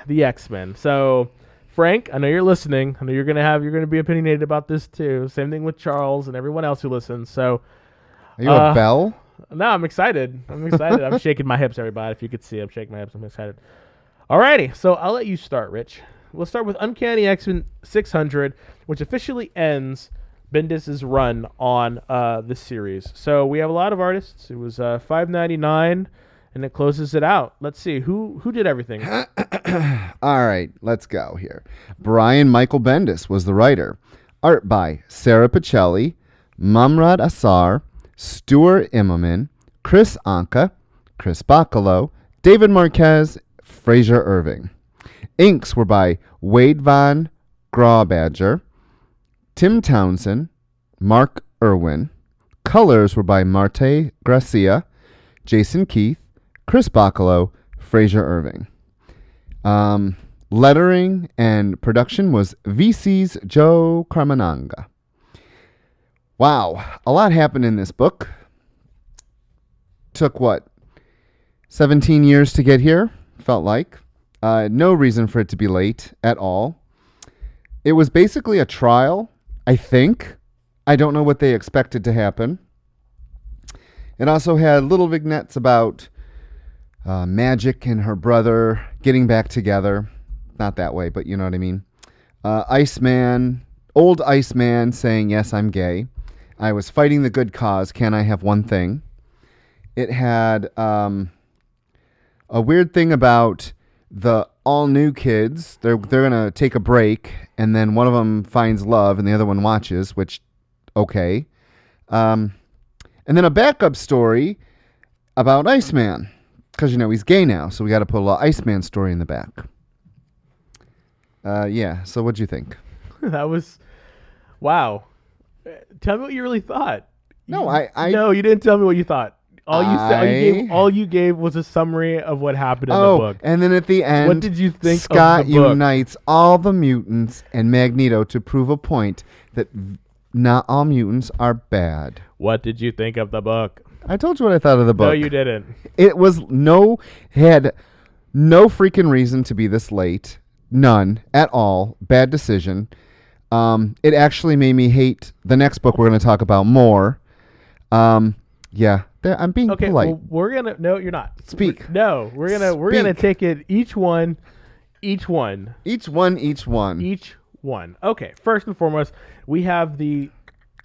The X-Men. So Frank, I know you're listening. I know you're gonna be opinionated about this too. Same thing with Charles and everyone else who listens. So Are you a bell? no, I'm excited. I'm shaking my hips, everybody. If you could see, I'm shaking my hips. I'm excited. Alrighty, so I'll let you start, Rich. We'll start with Uncanny X-Men 600, which officially ends Bendis' run on this series. So we have a lot of artists. It was $5.99, and it closes it out. Let's see who did everything. All right, let's go here. Brian Michael Bendis was the writer. Art by Sarah Pichelli, Mamrad Assar, Stuart Immelman, Chris Anka, Chris Bacalo, David Marquez, Fraser Irving. Inks were by Wade Von Grawbadger, Tim Townsend, Mark Irwin. Colors were by Marte Gracia, Jason Keith, Chris Bacalo, Fraser Irving. Lettering and production was VC's Joe Carmananga. Wow, a lot happened in this book. Took 17 years to get here, felt like. No reason for it to be late at all. It was basically a trial, I think. I don't know what they expected to happen. It also had little vignettes about Magic and her brother getting back together. Not that way, but you know what I mean. Iceman, old Iceman saying, yes, I'm gay. I was fighting the good cause. Can I have one thing? It had a weird thing about the all new kids. They're going to take a break, and then one of them finds love and the other one watches, which, okay. And then a backup story about Iceman, because, he's gay now, so we got to put a little Iceman story in the back. Yeah, so what'd you think? That was, wow. Tell me what you really thought. No, No, you didn't tell me what you thought. All you gave was a summary of what happened in the Oh, book. and then at the end, What did you think Scott of the book? unites all the mutants and Magneto to prove a point that not all mutants are bad. What did you think of the book? I told you what I thought of the book. No, you didn't. It had no freaking reason to be this late. None at all. Bad decision. It actually made me hate the next book we're going to talk about more. Yeah, I'm being Okay, polite. well, we're gonna. No, you're not. Speak. We're gonna Speak. take it each one. Each one. Okay, first and foremost, we have the.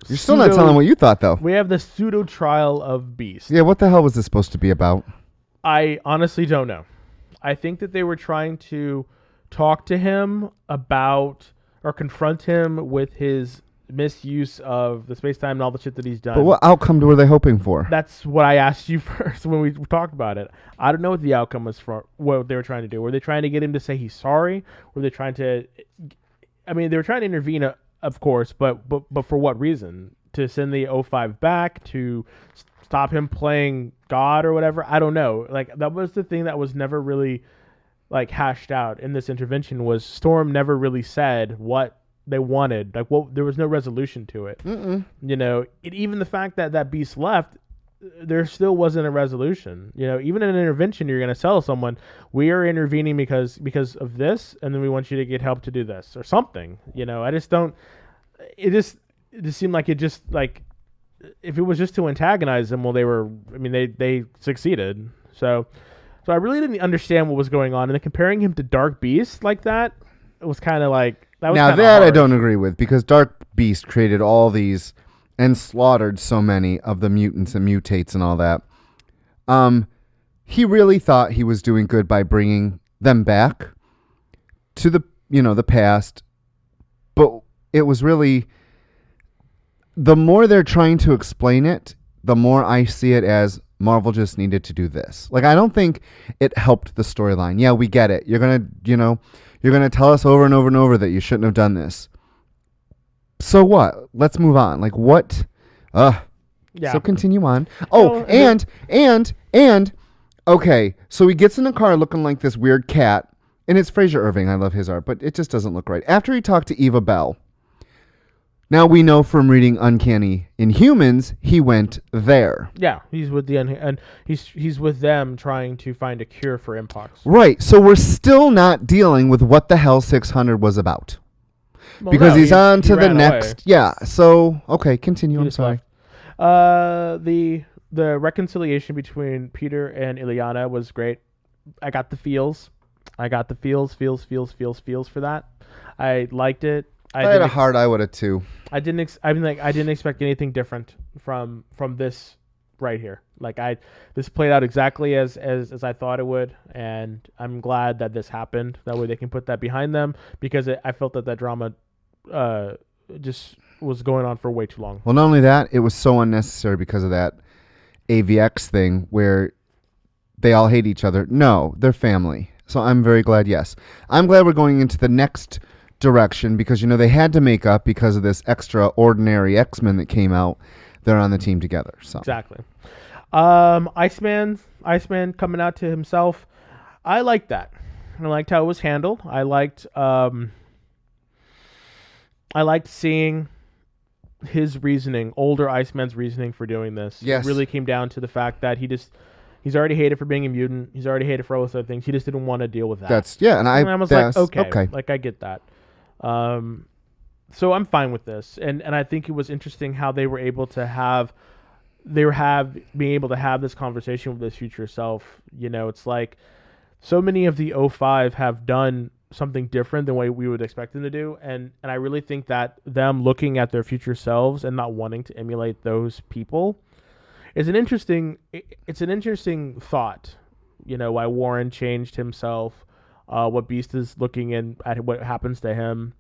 You're still not telling what you thought, though. We have the pseudo trial of Beast. Yeah, what the hell was this supposed to be about? I honestly don't know. I think that they were trying to talk to him about or confront him with his misuse of the space-time and all the shit that he's done. But what outcome were they hoping for? That's what I asked you first when we talked about it. I don't know what the outcome was for what they were trying to do. Were they trying to get him to say he's sorry? Were they trying to... I mean, they were trying to intervene, of course, but for what reason? To send the O5 back? To stop him playing God or whatever? I don't know. Like, that was the thing that was never really, like, hashed out in this intervention was Storm never really said what they wanted. Like, there was no resolution to it. Mm-mm. You know, even the fact that Beast left, there still wasn't a resolution. You know, even in an intervention, you're going to tell someone, we are intervening because of this, and then we want you to get help to do this or something. You know, I just don't. It just seemed like if it was just to antagonize them, well, they succeeded. So I really didn't understand what was going on, and then comparing him to Dark Beast like that, it was kind of like that was. Now that I don't agree with, because Dark Beast created all these and slaughtered so many of the mutants and mutates and all that. He really thought he was doing good by bringing them back to the past, but it was really, the more they're trying to explain it, the more I see it as Marvel just needed to do this. Like, I don't think it helped the storyline. Yeah, we get it. You're going to tell us over and over and over that you shouldn't have done this. So what? Let's move on. Like, what? Yeah. So continue on. Oh, and okay, so he gets in the car looking like this weird cat, and it's Fraser Irving. I love his art, but it just doesn't look right. After he talked to Eva Bell, now we know from reading Uncanny Inhumans, he went there. Yeah, he's with he's with them trying to find a cure for Mpox. Right. So we're still not dealing with what the hell 600 was about. Well, Because no, he's on to the ran next. away. Yeah. So okay, continue. He I'm just sorry. left. The reconciliation between Peter and Ileana was great. I got the feels for that. I liked it. I had a heart. I would have too. I didn't expect anything different from this right here. Like this played out exactly as I thought it would, and I'm glad that this happened. That way they can put that behind them, because I felt that drama just was going on for way too long. Well, not only that, it was so unnecessary because of that AVX thing where they all hate each other. No, they're family. So I'm very glad. Yes, I'm glad we're going into the next direction, because they had to make up because of this extraordinary X-Men that came out. They're on the team together. So exactly. Iceman coming out to himself. I liked that. I liked how it was handled. I liked seeing his reasoning, older Iceman's reasoning for doing this. Yes. It really came down to the fact that he's already hated for being a mutant. He's already hated for all those other things. He just didn't want to deal with that. And I was like, okay, like I get that. So I'm fine with this, and I think it was interesting how they were able to being able to have this conversation with his future self. It's like so many of the O5 have done something different than what we would expect them to do, and I really think that them looking at their future selves and not wanting to emulate those people is an interesting thought. Why Warren changed himself, what Beast is looking at what happens to him.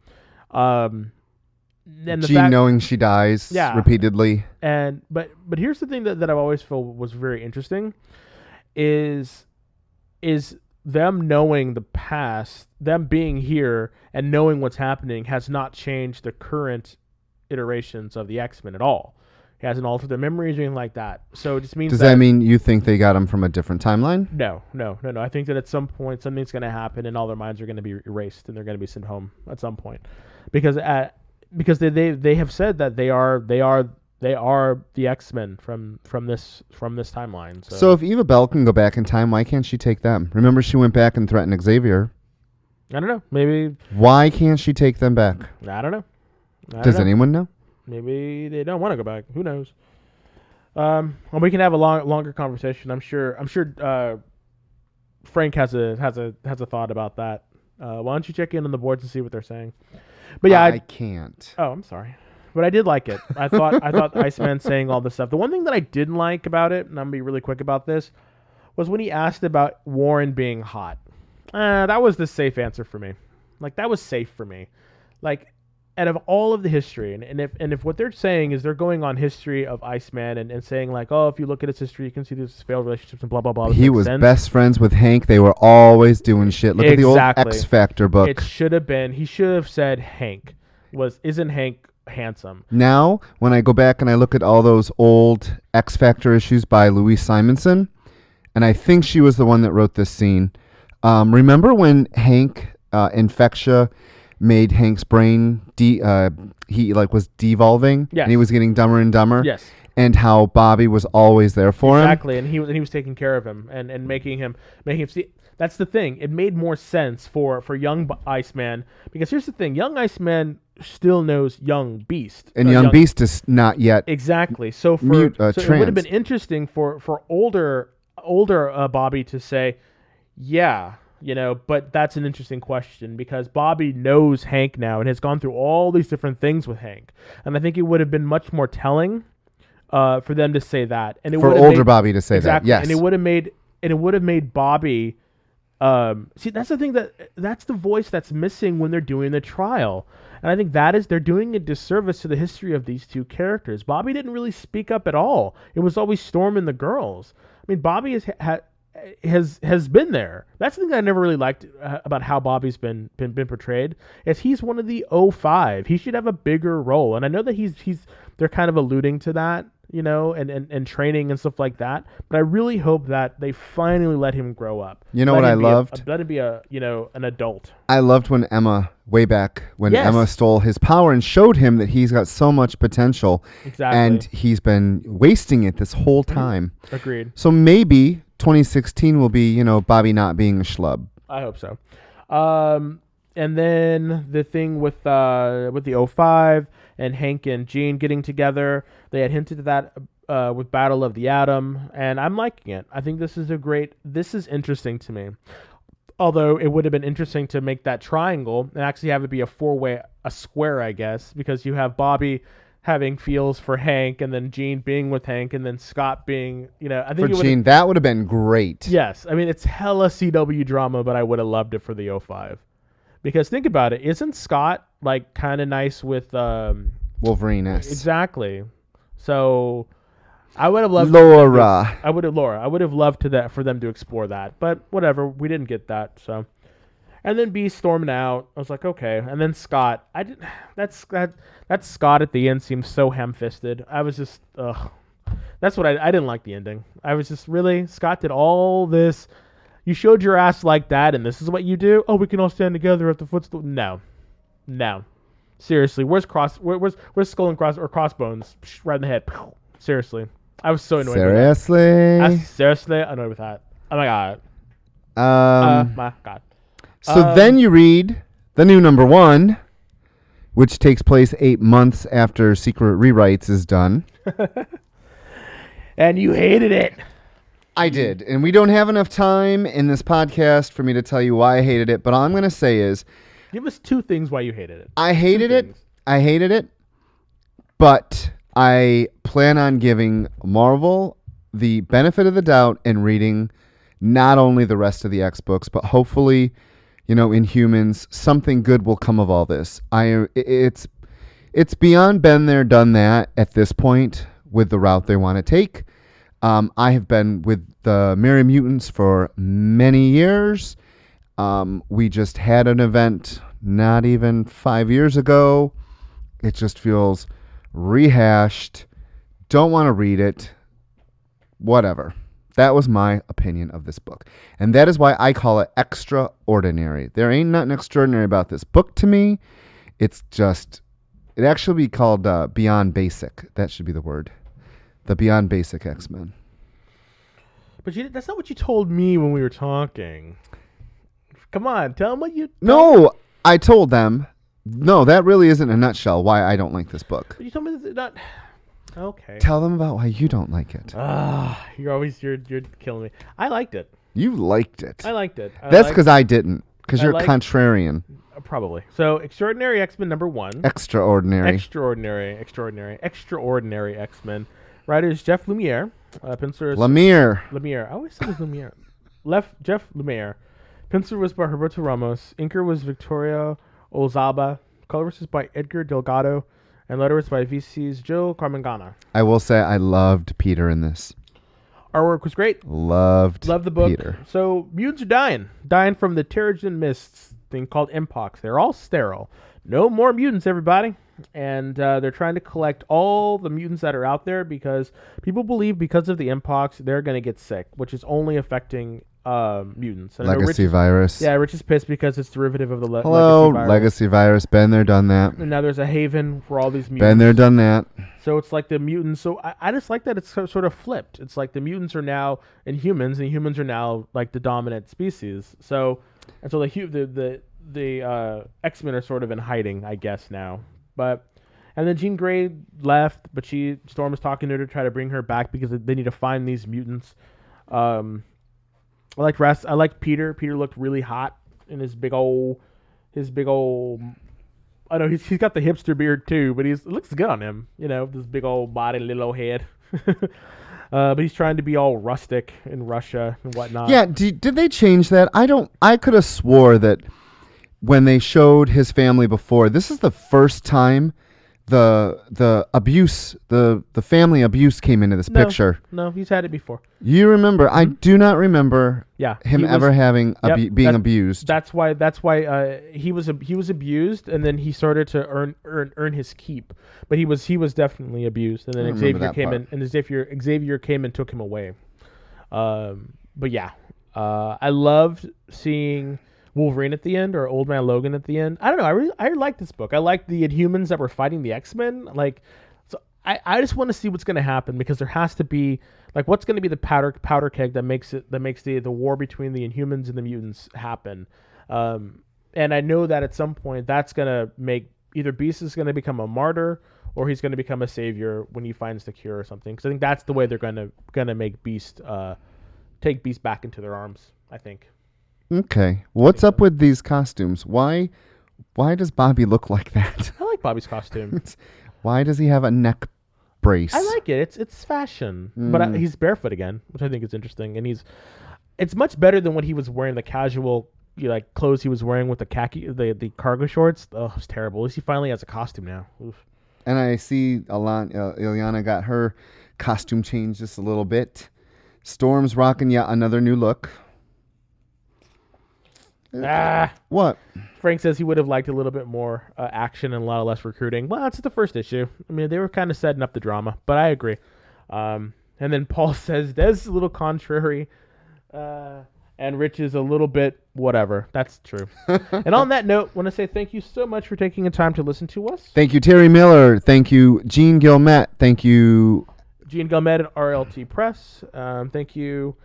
And Jean knowing she dies repeatedly. But here's the thing that I've always felt was very interesting is them knowing the past, them being here and knowing what's happening has not changed the current iterations of the X-Men at all. He hasn't altered their memories or anything like that. So it just means Does that mean you think they got him from a different timeline? No. I think that at some point something's going to happen and all their minds are going to be erased and they're going to be sent home at some point, because they have said that they are the X-Men from this timeline. So if Eva Bell can go back in time, why can't she take them? Remember, she went back and threatened Xavier. I don't know. Maybe. Why can't she take them back? I don't know. Does anyone know? Maybe they don't want to go back. Who knows? Well, we can have a longer conversation. I'm sure. Frank has a thought about that. Why don't you check in on the boards and see what they're saying? But yeah, I can't. Oh, I'm sorry, but I did like it. I thought Iceman saying all this stuff. The one thing that I didn't like about it, and I'm gonna be really quick about this, was when he asked about Warren being hot. That was the safe answer for me. Like, that was safe for me. Like, out of all of the history, and if what they're saying is they're going on history of Iceman and saying like, oh, if you look at his history, you can see these failed relationships and blah blah blah. He was best friends with Hank. They were always doing shit. Look at the old X Factor book. It should have been. He should have said Hank isn't Hank handsome. Now, when I go back and I look at all those old X Factor issues by Louise Simonson, and I think she was the one that wrote this scene. Remember when Hank Infectia made Hank's brain he was devolving, yes, and he was getting dumber and dumber. Yes. And how Bobby was always there for him. Exactly, and he was taking care of him and making him see. That's the thing. It made more sense for young Iceman, because here's the thing: young Iceman still knows young Beast, and young Beast is not yet exactly. So it would have been interesting for older Bobby to say, yeah. But that's an interesting question, because Bobby knows Hank now and has gone through all these different things with Hank. And I think it would have been much more telling for them to say that. And for older Bobby to say exactly, that, yes. And it would have made Bobby see, that's the thing, that's the voice that's missing when they're doing the trial. And I think they're doing a disservice to the history of these two characters. Bobby didn't really speak up at all. It was always Storm and the girls. I mean, Bobby has been there. That's the thing that I never really liked about how Bobby's been portrayed, is he's one of the 05. He should have a bigger role. And I know that they're kind of alluding to that, and training and stuff like that. But I really hope that they finally let him grow up. You know what I loved? Let him be an adult. I loved when Emma, way back when Yes. Emma stole his power and showed him that he's got so much potential. Exactly. And he's been wasting it this whole time. Agreed. So maybe 2016 will be, Bobby not being a schlub. I hope so. And then the thing with the 05 and Hank and Jean getting together, they had hinted at that with Battle of the Atom, and I'm liking it. I think this is interesting to me. Although it would have been interesting to make that triangle and actually have it be a square, I guess, because you have Bobby having feels for Hank, and then Jean being with Hank, and then Scott being, I think for Jean, that would have been great. Yes, I mean, it's hella CW drama, but I would have loved it for the 05. Because think about it, isn't Scott like kind of nice with Wolverine-esque? Exactly. So I would have loved Laura. I would have loved for them to explore that, but whatever, we didn't get that. So, and then Beast storming out. I was like, okay. And then Scott, that Scott at the end seems so ham-fisted. I was just, ugh. That's what I didn't like the ending. I was just, really, Scott did all this. You showed your ass like that, and this is what you do? Oh, we can all stand together at the footstool. No. Seriously, where's Skull and Crossbones? Right in the head. Seriously. I was so annoyed with that. I was seriously annoyed with that. Oh my god. My god. So then you read the new #1, which takes place 8 months after Secret Rewrites is done. And you hated it. I did. And we don't have enough time in this podcast for me to tell you why I hated it. But all I'm going to say is, give us 2 things why you hated it. I hated it. But I plan on giving Marvel the benefit of the doubt and reading not only the rest of the X books, but hopefully, in Humans, something good will come of all this. It's beyond been there, done that at this point with the route they want to take. I have been with the Merry Mutants for many years. We just had an event not even 5 years ago. It just feels rehashed, don't want to read it. Whatever. That was my opinion of this book. And that is why I call it extraordinary. There ain't nothing extraordinary about this book to me. It's just, it actually be called Beyond Basic. That should be the word. The Beyond Basic X-Men. But that's not what you told me when we were talking. Come on, tell them what you... No, I told them. No, that really isn't a nutshell why I don't like this book. But you told me that not... Okay. Tell them about why you don't like it. You're killing me. I liked it. You liked it. I liked it. That's because I didn't. Because you're contrarian. Probably. So, Extraordinary X-Men #1. Extraordinary. Extraordinary X-Men. Writer is Jeff Lemire. Penciler is... Lemire. I always said it was Lemire. Jeff Lemire. Penciler was by Roberto Ramos. Inker was Victoria Ozaba. Colorist is by Edgar Delgado. And letterist by VC's Joe Carmangana. I will say I loved Peter in this. Artwork was great. Loved the book. Peter. So mutants are dying from the Terrigen mists thing called Mpox. They're all sterile. No more mutants, everybody. And they're trying to collect all the mutants that are out there because people believe because of the Mpox they're going to get sick, which is only affecting mutants. And Legacy virus. Yeah, Rich is pissed because it's derivative of the Legacy virus. Been there, done that. And now there's a haven for all these mutants. Been there, done that. So it's like the mutants. So I just like that it's sort of flipped. It's like the mutants are now in humans, and humans are now like the dominant species. So the X-Men are sort of in hiding, I guess now. And then Jean Grey left, but Storm was talking to her to try to bring her back because they need to find these mutants. I liked Peter. Peter looked really hot in his big old. I know he's got the hipster beard too, but it looks good on him. You know, this big old body, little old head. But he's trying to be all rustic in Russia and whatnot. Yeah, did they change that? I could have swore that when they showed his family before, this is the first time the abuse, the family abuse came into this picture. No, he's had it before. You remember? Mm-hmm. I do not remember. Yeah, him ever having being abused. That's why he was abused, and then he started to earn his keep. But he was definitely abused, and then Xavier came in, and Xavier came and took him away. But yeah, I loved seeing Wolverine at the end, or Old Man Logan at the end. I don't know. I like this book. I like the Inhumans that were fighting the X-Men. I just want to see what's going to happen, because there has to be what's going to be the powder keg that makes the war between the Inhumans and the mutants happen. And I know that at some point that's going to make either Beast is going to become a martyr, or he's going to become a savior when he finds the cure or something. Because I think that's the way they're going to make Beast take Beast back into their arms, I think. Okay. What's up with these costumes? Why does Bobby look like that? I like Bobby's costume. Why does he have a neck brace? I like it. It's fashion. But he's barefoot again, which I think is interesting. And it's much better than what he was wearing, the casual clothes he was wearing with the khaki, the cargo shorts. Oh, it's terrible. At least he finally has a costume now. Oof. And I see Ilyana got her costume changed just a little bit. Storm's rocking yet another new look. What? Frank says he would have liked a little bit more action and a lot less recruiting. Well, that's the first issue. I mean, they were kind of setting up the drama, but I agree. And then Paul says Des is a little contrary, and Rich is a little bit whatever. That's true. And on that note, I want to say thank you so much for taking the time to listen to us. Thank you, Terry Miller. Thank you, Jean Guillemette. Thank you, Jean Guillemette at RLT Press. Thank you.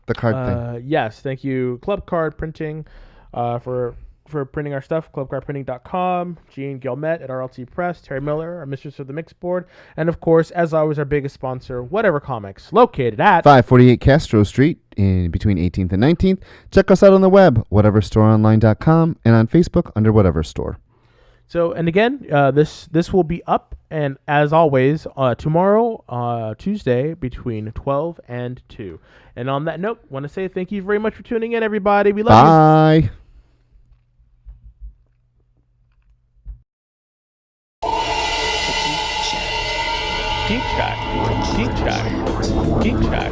The card thing. Yes, thank you, Club Card Printing, for printing our stuff. ClubCardPrinting.com. Jean Guillemette at RLT Press. Terry Miller, our mistress of the mix board, and of course, as always, our biggest sponsor, Whatever Comics, located at 548 Castro Street in between 18th and 19th. Check us out on the web, whateverstoreonline.com, and on Facebook under Whatever Store. So, and again, this will be up, and as always, tomorrow, Tuesday, between 12 and 2. And on that note, want to say thank you very much for tuning in, everybody. We love you. Bye. Geek Chat. Geek Chat. Geek Chat.